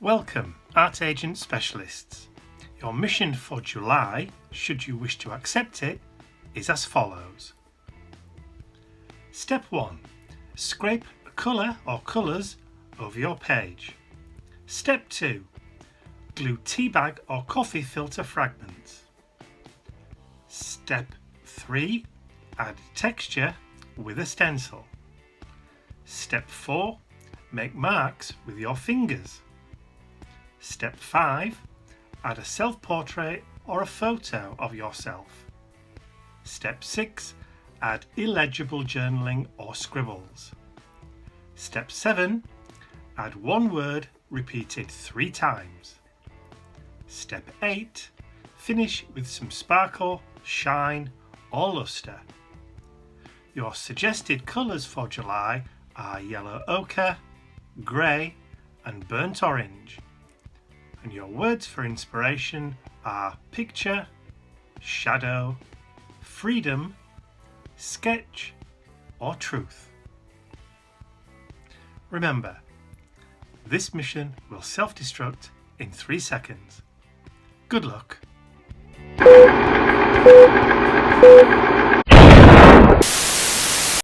Welcome, Art Agent Specialists. Your mission for July, should you wish to accept it, is as follows. Step 1. Scrape a colour or colours over your page. Step 2. Glue tea bag or coffee filter fragments. Step 3. Add texture with a stencil. Step 4. Make marks with your fingers. Step 5. Add a self-portrait or a photo of yourself. Step 6. Add illegible journaling or scribbles. Step 7. Add one word repeated 3 times. Step 8. Finish with some sparkle, shine or lustre. Your suggested colours for July are yellow ochre, grey and burnt orange. And your words for inspiration are picture, shadow, freedom, sketch or truth. Remember, this mission will self-destruct in 3 seconds. Good luck.